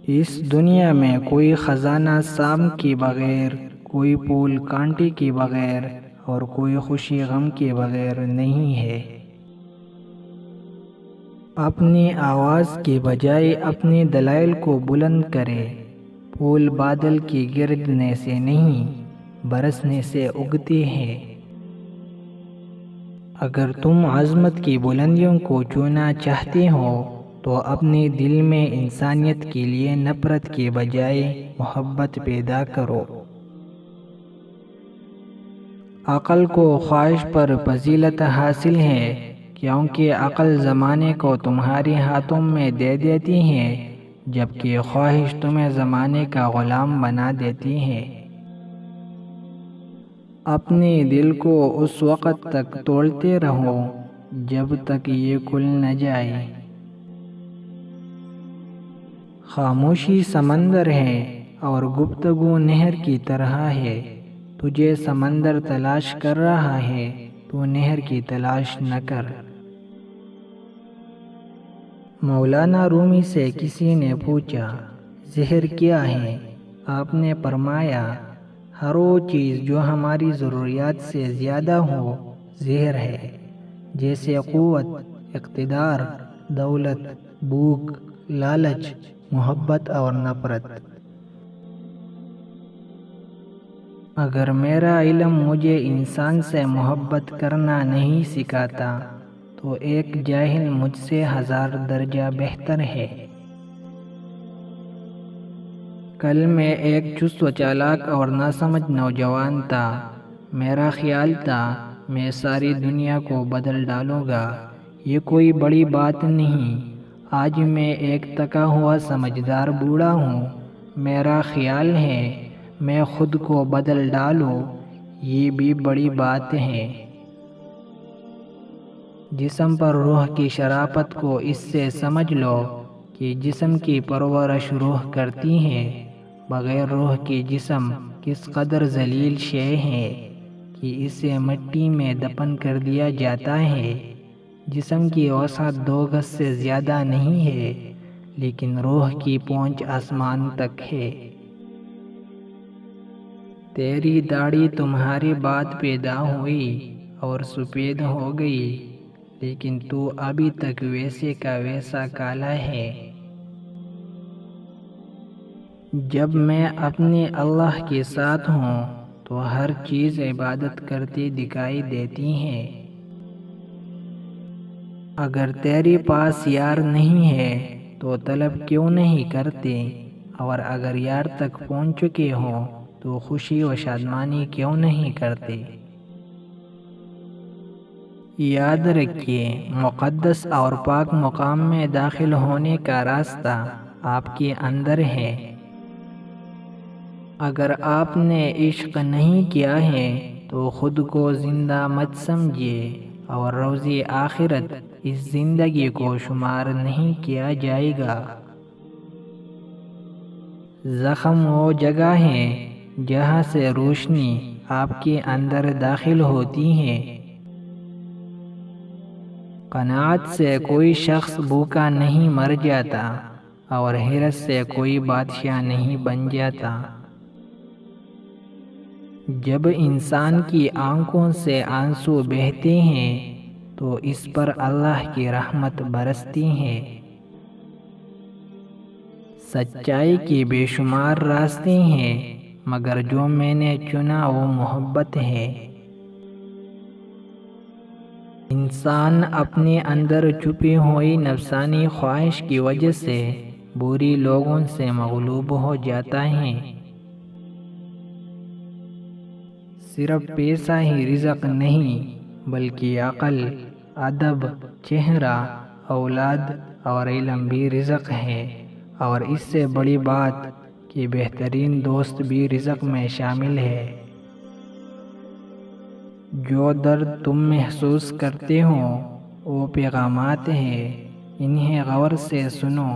اس دنیا میں کوئی خزانہ سام کے بغیر، کوئی پھول کانٹے کے بغیر اور کوئی خوشی غم کے بغیر نہیں ہے۔ اپنی آواز کے بجائے اپنے دلائل کو بلند کرے۔ پھول بادل کے گرنے سے نہیں، برسنے سے اگتے ہیں۔ اگر تم عظمت کی بلندیوں کو چھونا چاہتے ہو تو اپنے دل میں انسانیت کے لیے نفرت کے بجائے محبت پیدا کرو۔ عقل کو خواہش پر فضیلت حاصل ہے، کیونکہ عقل زمانے کو تمہارے ہاتھوں میں دے دیتی ہے، جبکہ خواہش تمہیں زمانے کا غلام بنا دیتی ہے۔ اپنے دل کو اس وقت تک توڑتے رہو جب تک یہ کھل نہ جائے۔ خاموشی سمندر ہے اور گفتگو نہر کی طرح ہے۔ تجھے سمندر تلاش کر رہا ہے، تو نہر کی تلاش نہ کر۔ مولانا رومی سے کسی نے پوچھا، زہر کیا ہے؟ آپ نے فرمایا، ہر وہ چیز جو ہماری ضروریات سے زیادہ ہو زہر ہے، جیسے قوت، اقتدار، دولت، بھوک، لالچ، محبت اور نفرت۔ اگر میرا علم مجھے انسان سے محبت کرنا نہیں سکھاتا تو ایک جاہل مجھ سے 1000 درجہ بہتر ہے۔ کل میں ایک چست و چالاک اور ناسمجھ نوجوان تھا۔ میرا خیال تھا میں ساری دنیا کو بدل ڈالوں گا، یہ کوئی بڑی بات نہیں۔ آج میں ایک تھکا ہوا سمجھدار بوڑھا ہوں۔ میرا خیال ہے میں خود کو بدل ڈالوں، یہ بھی بڑی بات ہے۔ جسم پر روح کی شرافت کو اس سے سمجھ لو کہ جسم کی پرورش روح کرتی ہے، بغیر روح کے جسم کس قدر ذلیل شے ہے کہ اسے مٹی میں دفن کر دیا جاتا ہے۔ جسم کی وسعت 2 گز سے زیادہ نہیں ہے، لیکن روح کی پہنچ آسمان تک ہے۔ تیری داڑھی تمہارے بعد پیدا ہوئی اور سفید ہو گئی، لیکن تو ابھی تک ویسے کا ویسا کالا ہے۔ جب میں اپنے اللہ کے ساتھ ہوں تو ہر چیز عبادت کرتی دکھائی دیتی ہے۔ اگر تیرے پاس یار نہیں ہے تو طلب کیوں نہیں کرتے، اور اگر یار تک پہنچ چکے ہو تو خوشی و شادمانی کیوں نہیں کرتے؟ یاد رکھیے، مقدس اور پاک مقام میں داخل ہونے کا راستہ آپ کے اندر ہے۔ اگر آپ نے عشق نہیں کیا ہے تو خود کو زندہ مت سمجھیے، اور روز آخرت اس زندگی کو شمار نہیں کیا جائے گا۔ زخم وہ جگہ ہے جہاں سے روشنی آپ کے اندر داخل ہوتی ہے۔ قناعت سے کوئی شخص بھوکا نہیں مر جاتا، اور حرص سے کوئی بادشاہ نہیں بن جاتا۔ جب انسان کی آنکھوں سے آنسو بہتے ہیں تو اس پر اللہ کی رحمت برستی ہے۔ سچائی کے بے شمار راستے ہیں، مگر جو میں نے چنا وہ محبت ہے۔ انسان اپنے اندر چھپی ہوئی نفسانی خواہش کی وجہ سے بری لوگوں سے مغلوب ہو جاتا ہے۔ صرف پیسہ ہی رزق نہیں، بلکہ عقل، ادب، چہرہ، اولاد اور علم بھی رزق ہے، اور اس سے بڑی بات کہ بہترین دوست بھی رزق میں شامل ہے۔ جو درد تم محسوس کرتے ہو وہ پیغامات ہیں، انہیں غور سے سنو۔